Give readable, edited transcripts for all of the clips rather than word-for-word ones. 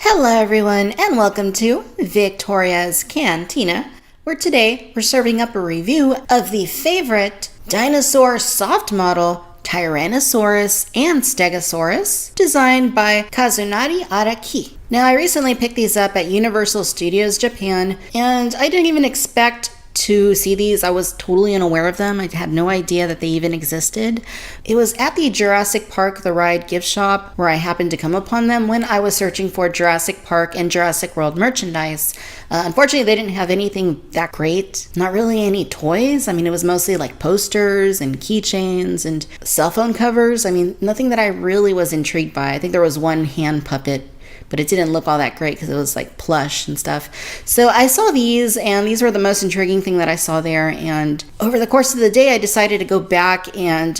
Hello everyone and welcome to Victoria's Cantina, where today we're serving up a review of the favorite dinosaur soft model Tyrannosaurus and Stegosaurus, designed by Kazunari Araki. Now, I recently picked these up at Universal Studios Japan, and I didn't even expect to see these. I was totally unaware of them. I had no idea that they even existed. It was at the Jurassic Park The Ride gift shop where I happened to come upon them when I was searching for Jurassic Park and Jurassic World merchandise. Unfortunately, they didn't have anything that great. Not really any toys. I mean, it was mostly like posters and keychains and cell phone covers. I mean, nothing that I really was intrigued by. I think there was one hand puppet, but it didn't look all that great because it was like plush and stuff. So I saw these, and these were the most intriguing thing that I saw there. And over the course of the day, I decided to go back and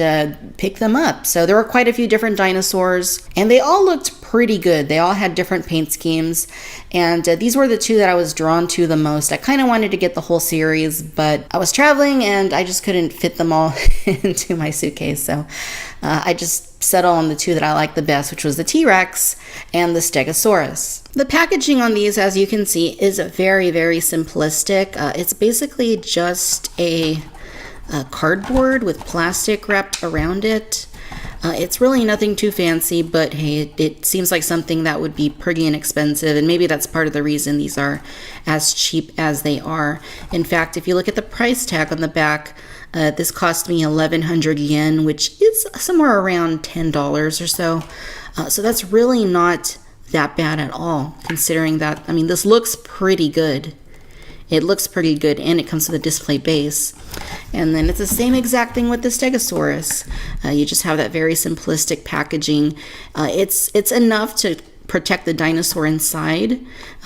pick them up. So there were quite a few different dinosaurs, and they all looked pretty good. They all had different paint schemes, and these were the two that I was drawn to the most. I kind of wanted to get the whole series, but I was traveling and I just couldn't fit them all into my suitcase. So I just settle on the two that I like the best, which was the T-Rex and the Stegosaurus. The packaging on these, as you can see, is very, very simplistic. It's basically just a cardboard with plastic wrapped around it. It's really nothing too fancy, but hey, it seems like something that would be pretty inexpensive, and maybe that's part of the reason these are as cheap as they are. In fact, if you look at the price tag on the back, this cost me 1,100 yen, which is somewhere around $10 or so. So that's really not that bad at all, considering that, I mean, this looks pretty good. It looks pretty good, and it comes with a display base. And then it's the same exact thing with the Stegosaurus. You just have that very simplistic packaging. It's enough to protect the dinosaur inside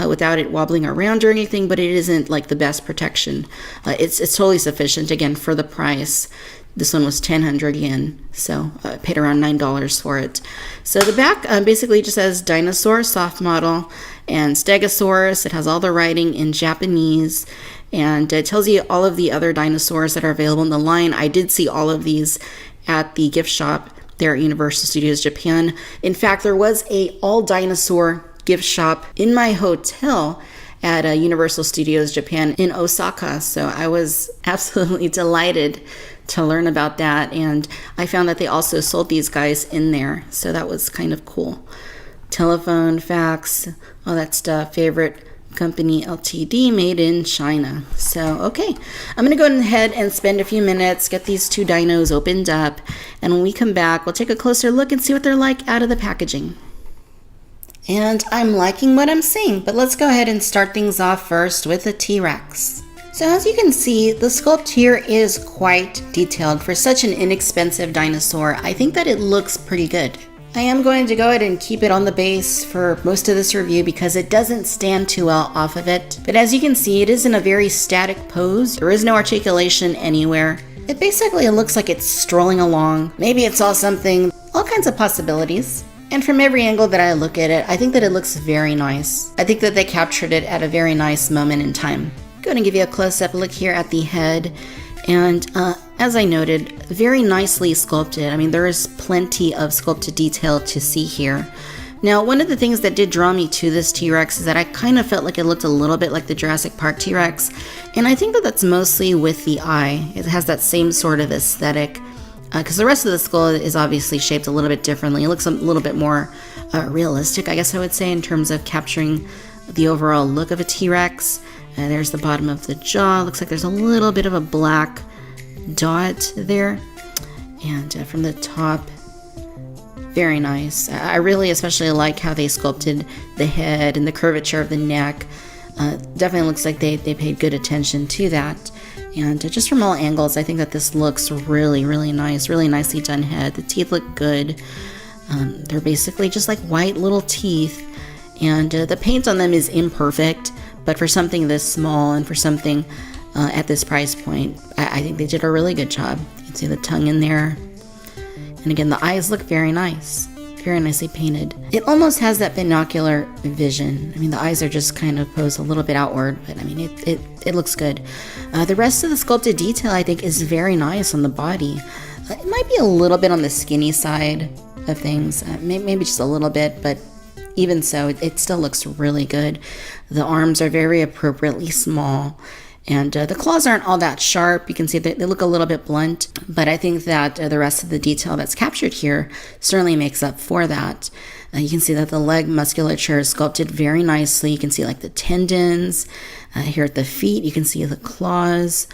without it wobbling around or anything, but it isn't like the best protection. It's totally sufficient, again, for the price. This one was 1,000 yen, so I paid around $9 for it. So the back basically just says Dinosaur Soft Model and Stegosaurus. It has all the writing in Japanese, and it tells you all of the other dinosaurs that are available in the line. I did see all of these at the gift shop there at Universal Studios Japan. In fact, there was a all dinosaur gift shop in my hotel at Universal Studios Japan in Osaka. So I was absolutely delighted to learn about that, and I found that they also sold these guys in there, so that was kind of cool. Telephone, fax, all that stuff. Favorite company Ltd, made in China. So okay, I'm gonna go ahead and spend a few minutes, get these two dinos opened up, and when we come back, we'll take a closer look and see what they're like out of the packaging. And I'm liking what I'm seeing, but let's go ahead and start things off first with the T-Rex. So as you can see, the sculpt here is quite detailed. For such an inexpensive dinosaur, I think that it looks pretty good. I am going to go ahead and keep it on the base for most of this review because it doesn't stand too well off of it. But as you can see, it is in a very static pose. There is no articulation anywhere. It basically looks like it's strolling along. Maybe it saw something, all kinds of possibilities. And from every angle that I look at it, I think that it looks very nice. I think that they captured it at a very nice moment in time. Going to give you a close-up look here at the head, and as I noted, very nicely sculpted. I mean, there is plenty of sculpted detail to see here. Now, one of the things that did draw me to this T-Rex is that I kind of felt like it looked a little bit like the Jurassic Park T-Rex, and I think that that's mostly with the eye. It has that same sort of aesthetic, because the rest of the skull is obviously shaped a little bit differently. It looks a little bit more realistic, I guess I would say, in terms of capturing the overall look of a T-Rex. There's the bottom of the jaw. Looks like there's a little bit of a black dot there. And from the top, very nice. I really especially like how they sculpted the head and the curvature of the neck. Definitely looks like they paid good attention to that. And just from all angles, I think that this looks really, really nice. Really nicely done head. The teeth look good. They're basically just like white little teeth. And the paint on them is imperfect. But for something this small and for something at this price point, I think they did a really good job. You can see the tongue in there. And again, the eyes look very nice. Very nicely painted. It almost has that binocular vision. I mean, the eyes are just kind of posed a little bit outward, but I mean, it looks good. The rest of the sculpted detail, I think, is very nice on the body. It might be a little bit on the skinny side of things. Maybe just a little bit, but even so, it still looks really good. The arms are very appropriately small. And the claws aren't all that sharp. You can see that they look a little bit blunt, but I think that the rest of the detail that's captured here certainly makes up for that. You can see that the leg musculature is sculpted very nicely. You can see like the tendons. Here at the feet, you can see the claws.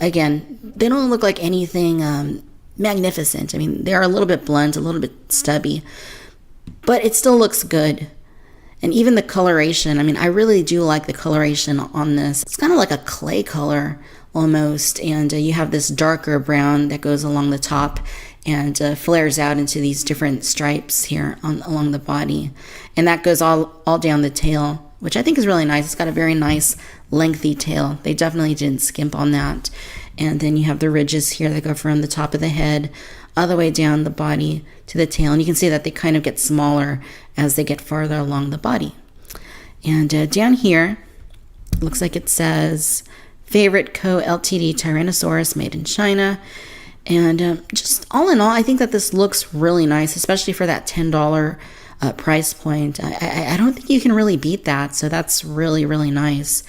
Again, they don't look like anything magnificent. I mean, they're a little bit blunt, a little bit stubby, but it still looks good. And even the coloration, I mean, I really do like the coloration on this. It's kind of like a clay color almost. And you have this darker brown that goes along the top and flares out into these different stripes here along the body. And that goes all down the tail, which I think is really nice. It's got a very nice lengthy tail. They definitely didn't skimp on that. And then you have the ridges here that go from the top of the head all the way down the body to the tail. And you can see that they kind of get smaller as they get farther along the body. And down here, looks like it says, favorite co-Ltd Tyrannosaurus made in China. And just all in all, I think that this looks really nice, especially for that $10 price point. I don't think you can really beat that. So that's really, really nice.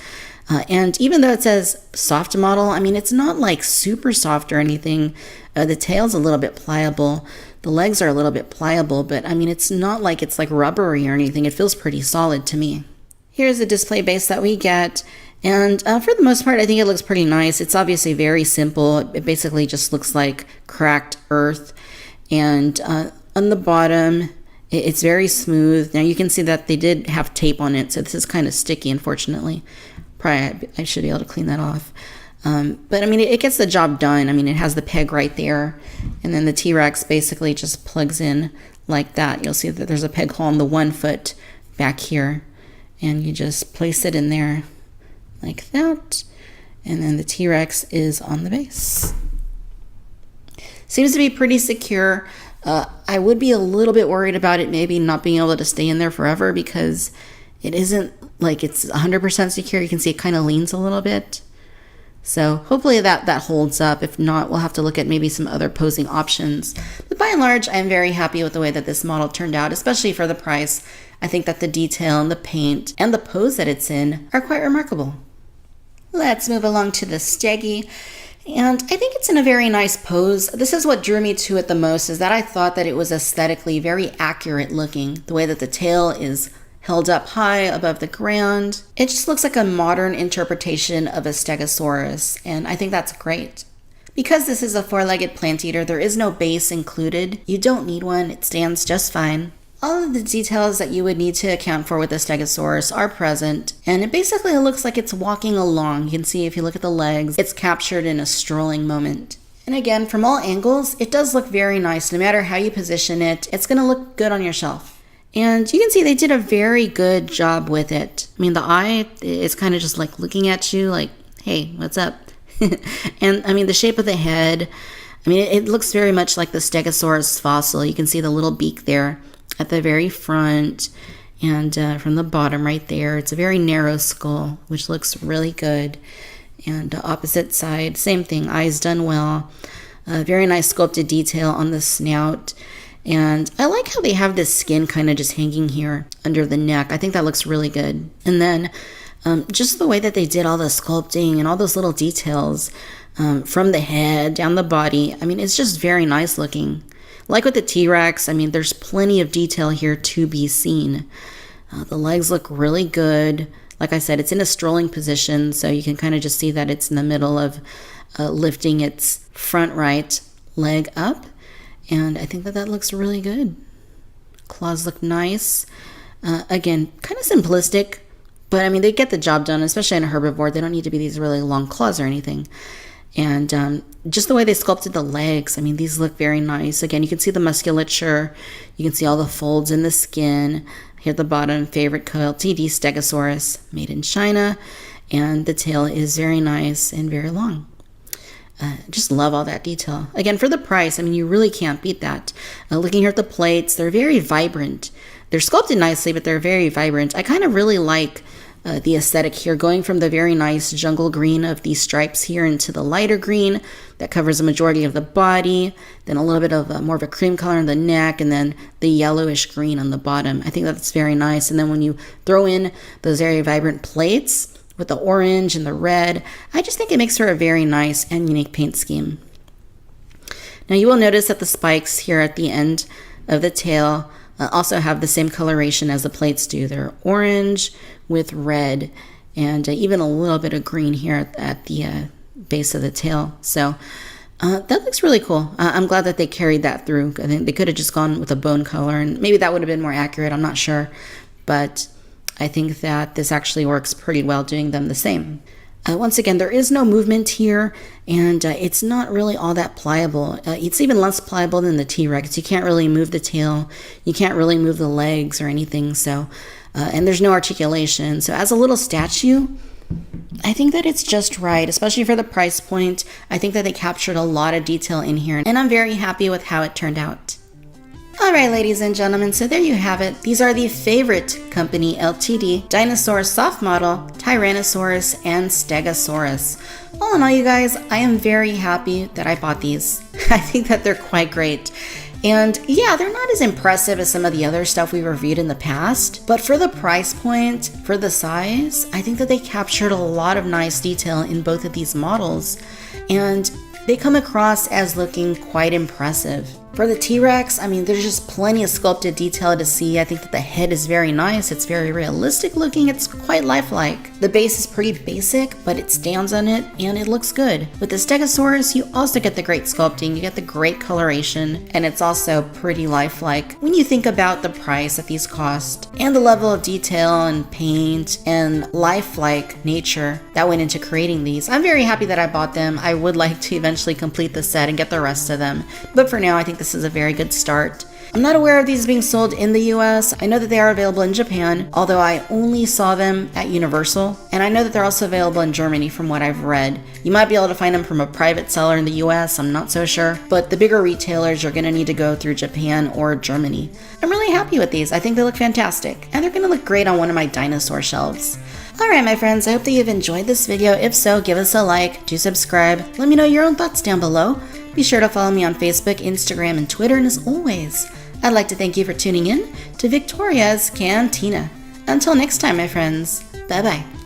And even though it says soft model, I mean, it's not like super soft or anything. The tail's a little bit pliable. The legs are a little bit pliable, but I mean, it's not like it's like rubbery or anything. It feels pretty solid to me. Here's the display base that we get. And for the most part, I think it looks pretty nice. It's obviously very simple. It basically just looks like cracked earth. And on the bottom, it's very smooth. Now you can see that they did have tape on it, so this is kind of sticky, unfortunately. Probably I should be able to clean that off. But I mean, it gets the job done. I mean, it has the peg right there. And then the T-Rex basically just plugs in like that. You'll see that there's a peg hole on the 1 foot back here. And you just place it in there like that. And then the T-Rex is on the base. Seems to be pretty secure. I would be a little bit worried about it maybe not being able to stay in there forever because it isn't like it's 100% secure. You can see it kind of leans a little bit. So hopefully that holds up. If not, we'll have to look at maybe some other posing options. But by and large, I'm very happy with the way that this model turned out, especially for the price. I think that the detail and the paint and the pose that it's in are quite remarkable. Let's move along to the Stegi. And I think it's in a very nice pose. This is what drew me to it the most, is that I thought that it was aesthetically very accurate looking. The way that the tail is held up high above the ground. It just looks like a modern interpretation of a Stegosaurus, and I think that's great. Because this is a 4-legged plant eater, there is no base included. You don't need one, it stands just fine. All of the details that you would need to account for with a Stegosaurus are present, and it basically looks like it's walking along. You can see if you look at the legs, it's captured in a strolling moment. And again, from all angles, it does look very nice. No matter how you position it, it's going to look good on your shelf. And you can see they did a very good job with it. I mean, the eye is kind of just like looking at you like, hey, what's up? And I mean, the shape of the head, I mean, it looks very much like the Stegosaurus fossil. You can see the little beak there at the very front and from the bottom right there. It's a very narrow skull, which looks really good. And opposite side, same thing, eyes done well. Very nice sculpted detail on the snout. And I like how they have this skin kind of just hanging here under the neck. I think that looks really good. And then just the way that they did all the sculpting and all those little details from the head down the body. I mean, it's just very nice looking. Like with the T-Rex, I mean, there's plenty of detail here to be seen. The legs look really good. Like I said, it's in a strolling position, so you can kind of just see that it's in the middle of lifting its front right leg up. And I think that looks really good. Claws look nice. Again, kind of simplistic, but I mean, they get the job done, especially in a herbivore. They don't need to be these really long claws or anything. And just the way they sculpted the legs, I mean, these look very nice. Again, you can see the musculature. You can see all the folds in the skin. Here at the bottom, favorite co-Ltd Stegosaurus, made in China. And the tail is very nice and very long. Just love all that detail. Again, for the price, I mean, you really can't beat that. Looking here at the plates, they're very vibrant. They're sculpted nicely, but they're very vibrant. I kind of really like the aesthetic here, going from the very nice jungle green of these stripes here into the lighter green that covers the majority of the body, then a little bit of more of a cream color on the neck, and then the yellowish green on the bottom. I think that's very nice. And then when you throw in those very vibrant plates with the orange and the red, I just think it makes for a very nice and unique paint scheme. Now you will notice that the spikes here at the end of the tail also have the same coloration as the plates do. They're orange with red and even a little bit of green here at the base of the tail. So that looks really cool. I'm glad that they carried that through. I think they could have just gone with a bone color and maybe that would have been more accurate. I'm not sure. But I think that this actually works pretty well doing them the same. Once again, there is no movement here, and it's not really all that pliable. It's even less pliable than the T-Rex. You can't really move the tail. You can't really move the legs or anything. So, and there's no articulation. So as a little statue, I think that it's just right, especially for the price point. I think that they captured a lot of detail in here, and I'm very happy with how it turned out. Alright, ladies and gentlemen, so there you have it. These are the Favorite Company Ltd. Dinosaur Soft Model, Tyrannosaurus, and Stegosaurus. All in all, you guys, I am very happy that I bought these. I think that they're quite great. And yeah, they're not as impressive as some of the other stuff we reviewed in the past, but for the price point, for the size, I think that they captured a lot of nice detail in both of these models, and they come across as looking quite impressive. For the T-Rex, I mean, there's just plenty of sculpted detail to see. I think that the head is very nice. It's very realistic looking. It's quite lifelike. The base is pretty basic, but it stands on it and it looks good. With the Stegosaurus, you also get the great sculpting. You get the great coloration, and it's also pretty lifelike when you think about the price that these cost and the level of detail and paint and lifelike nature that went into creating these. I'm very happy that I bought them. I would like to eventually complete the set and get the rest of them, but for now, I think this is a very good start. I'm not aware of these being sold in the US. I know that they are available in Japan, although I only saw them at Universal, and I know that they're also available in Germany from what I've read. You might be able to find them from a private seller in the US, I'm not so sure, but the bigger retailers are going to need to go through Japan or Germany. I'm really happy with these. I think they look fantastic, and they're going to look great on one of my dinosaur shelves. Alright my friends, I hope that you've enjoyed this video. If so, give us a like, do subscribe, let me know your own thoughts down below. Be sure to follow me on Facebook, Instagram, and Twitter, and as always, I'd like to thank you for tuning in to Victoria's Cantina. Until next time, my friends, bye-bye.